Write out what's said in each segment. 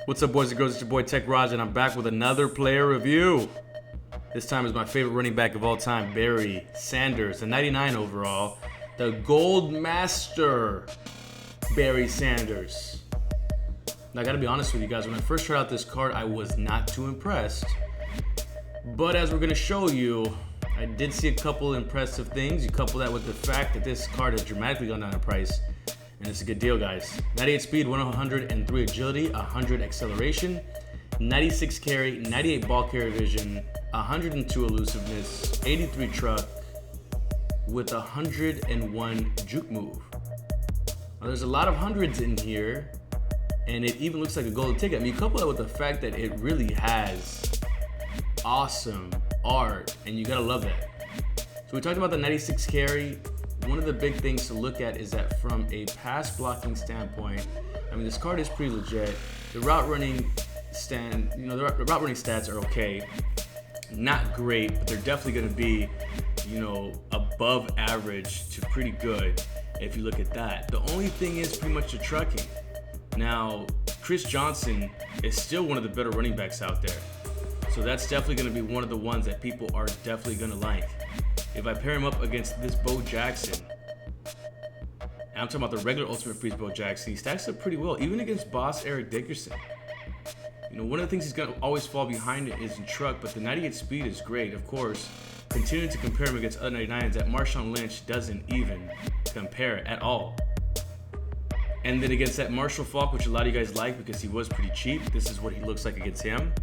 What's up, boys and girls? It's your boy TeKRaJ, and I'm back with another player review. This time is my favorite running back of all time, Barry Sanders, a 99 overall, the Gold Master, Barry Sanders. Now, I gotta be honest with you guys, when I first tried out this card, I was not too impressed. But as we're gonna show you, I did see a couple impressive things. You couple that with the fact that this card has dramatically gone down in price, and it's a good deal, guys. 98 speed, 103 agility, 100 acceleration, 96 carry, 98 ball carrier vision, 102 elusiveness, 83 truck, with 101 juke move. Now, there's a lot of hundreds in here, and it even looks like a golden ticket. I mean, you couple that with the fact that it really has awesome art, and you gotta love that. So we talked about the 96 carry. One of the big things to look at is that from a pass blocking standpoint, I mean, this card is pretty legit. The route running the route running stats are okay. Not great, but they're definitely going to be, above average to pretty good if you look at that. The only thing is pretty much the trucking. Now, Chris Johnson is still one of the better running backs out there. So that's definitely going to be one of the ones that people are definitely going to like. If I pair him up against this Bo Jackson, and I'm talking about the regular Ultimate Freeze Bo Jackson, he stacks up pretty well, even against Boss Eric Dickerson. One of the things he's going to always fall behind it is in truck, but the 98 speed is great, of course. Continuing to compare him against other 99s, that Marshawn Lynch doesn't even compare at all. And then against that Marshall Faulk, which a lot of you guys like because he was pretty cheap, this is what he looks like against him.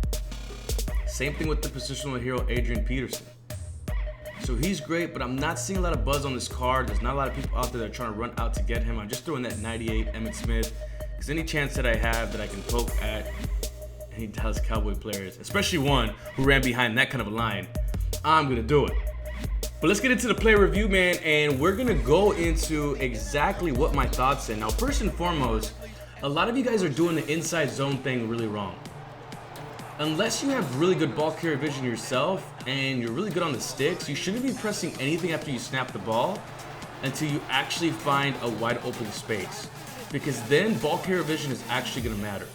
Same thing with the positional hero Adrian Peterson. So he's great, but I'm not seeing a lot of buzz on this card. There's not a lot of people out there that are trying to run out to get him. I'm just throwing that 98 Emmitt Smith, because any chance that I have that I can poke at any Dallas Cowboy players, especially one who ran behind that kind of a line, I'm going to do it. But let's get into the player review, man, and we're going to go into exactly what my thoughts are. Now, first and foremost, a lot of you guys are doing the inside zone thing really wrong. Unless you have really good ball carrier vision yourself and you're really good on the sticks, you shouldn't be pressing anything after you snap the ball until you actually find a wide open space, because then ball carrier vision is actually going to matter.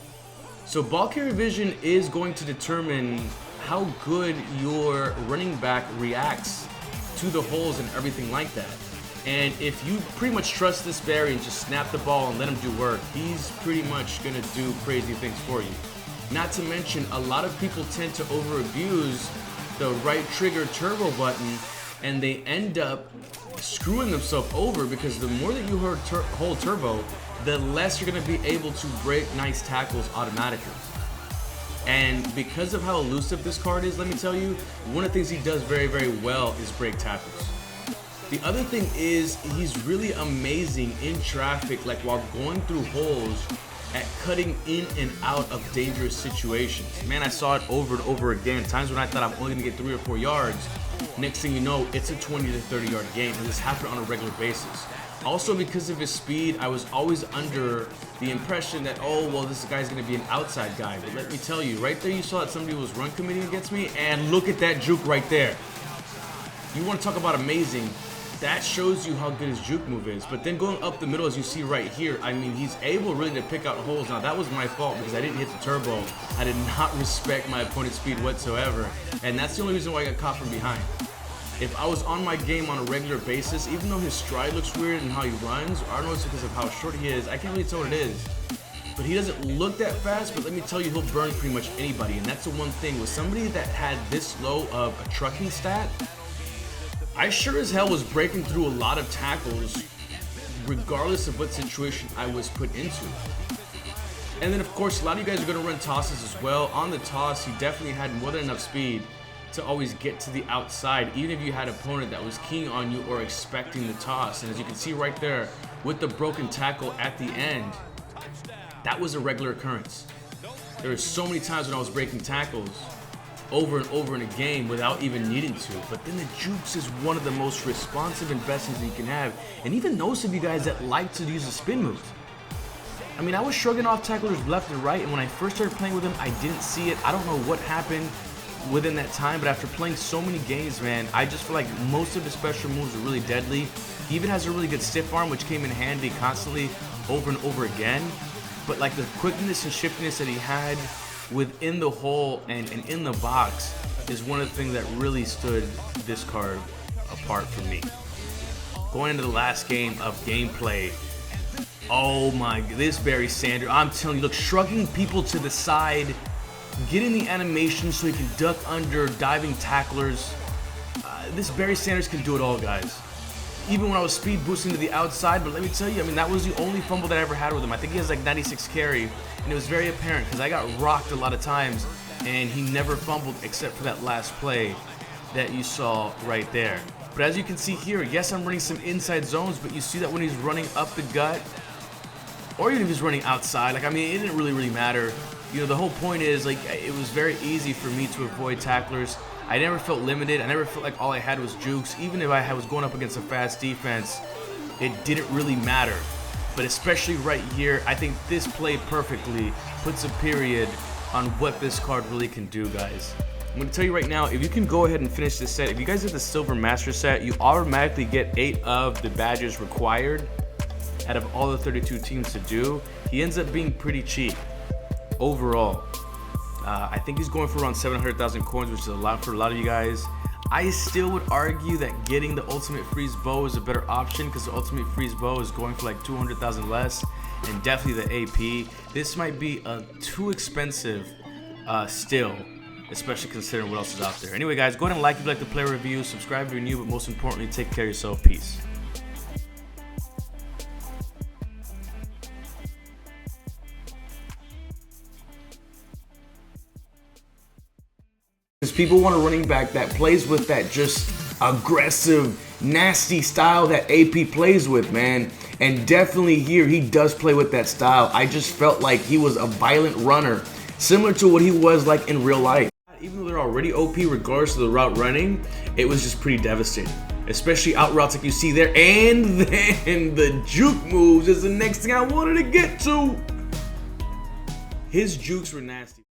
So ball carrier vision is going to determine how good your running back reacts to the holes and everything like that. And if you pretty much trust this Barry and just snap the ball and let him do work, he's pretty much going to do crazy things for you. Not to mention, a lot of people tend to over-abuse the right trigger turbo button, and they end up screwing themselves over, because the more that you hold turbo, the less you're going to be able to break nice tackles automatically. And because of how elusive this card is, let me tell you, one of the things he does very, very well is break tackles. The other thing is he's really amazing in traffic, like while going through holes, at cutting in and out of dangerous situations. Man, I saw it over and over again. Times when I thought I'm only gonna get 3 or 4 yards, next thing you know, it's a 20 to 30 yard gain, and this happened on a regular basis. Also, because of his speed, I was always under the impression that, oh, well, this guy's gonna be an outside guy. But let me tell you, right there you saw that somebody was run committing against me, and look at that juke right there. You wanna talk about amazing? That shows you how good his juke move is. But then going up the middle, as you see right here, I mean, he's able really to pick out holes. Now, that was my fault because I didn't hit the turbo. I did not respect my opponent's speed whatsoever. And that's the only reason why I got caught from behind. If I was on my game on a regular basis, even though his stride looks weird and how he runs, I don't know it's because of how short he is. I can't really tell what it is. But he doesn't look that fast, but let me tell you, he'll burn pretty much anybody. And that's the one thing. With somebody that had this low of a trucking stat, I sure as hell was breaking through a lot of tackles regardless of what situation I was put into. And then, of course, a lot of you guys are going to run tosses as well. On the toss, he definitely had more than enough speed to always get to the outside, even if you had an opponent that was keying on you or expecting the toss. And as you can see right there, with the broken tackle at the end, that was a regular occurrence. There were so many times when I was breaking tackles over and over in a game without even needing to. But then the jukes is one of the most responsive and best things that you can have. And even those of you guys that like to use the spin moves. I mean, I was shrugging off tacklers left and right, and when I first started playing with him, I didn't see it. I don't know what happened within that time, but after playing so many games, man, I just feel like most of his special moves are really deadly. He even has a really good stiff arm, which came in handy constantly over and over again. but like the quickness and shiftiness that he had within the hole and in the box is one of the things that really stood this card apart for me. Going into the last game of gameplay, oh my, this Barry Sanders, I'm telling you, look, shrugging people to the side, getting the animation so he can duck under diving tacklers. This Barry Sanders can do it all, guys. Even when I was speed boosting to the outside, but let me tell you, I mean, that was the only fumble that I ever had with him. I think he has like 96 carry, and it was very apparent because I got rocked a lot of times, and he never fumbled except for that last play that you saw right there. But as you can see here, yes, I'm running some inside zones, but you see that when he's running up the gut, or even if he's running outside, like, I mean, it didn't really matter. You know, the whole point is, like, it was very easy for me to avoid tacklers. I never felt limited. I never felt like all I had was jukes. Even if I was going up against a fast defense, it didn't really matter. But especially right here, I think this play perfectly puts a period on what this card really can do, guys. I'm going to tell you right now, if you can go ahead and finish this set, if you guys have the Silver Master set, you automatically get 8 of the badges required out of all the 32 teams to do. He ends up being pretty cheap overall. I think he's going for around 700,000 coins, which is a lot for a lot of you guys. I still would argue that getting the Ultimate Freeze Bow is a better option because the Ultimate Freeze Bow is going for like 200,000 less, and definitely the AP. This might be too expensive still, especially considering what else is out there. Anyway, guys, go ahead and like if you like the player review, subscribe if you're new, but most importantly, take care of yourself. Peace. People want a running back that plays with that just aggressive, nasty style that AP plays with, man. And definitely here, he does play with that style. I just felt like he was a violent runner, similar to what he was like in real life. Even though they're already OP regardless of the route running, it was just pretty devastating. Especially out routes like you see there. And then the juke moves is the next thing I wanted to get to. His jukes were nasty.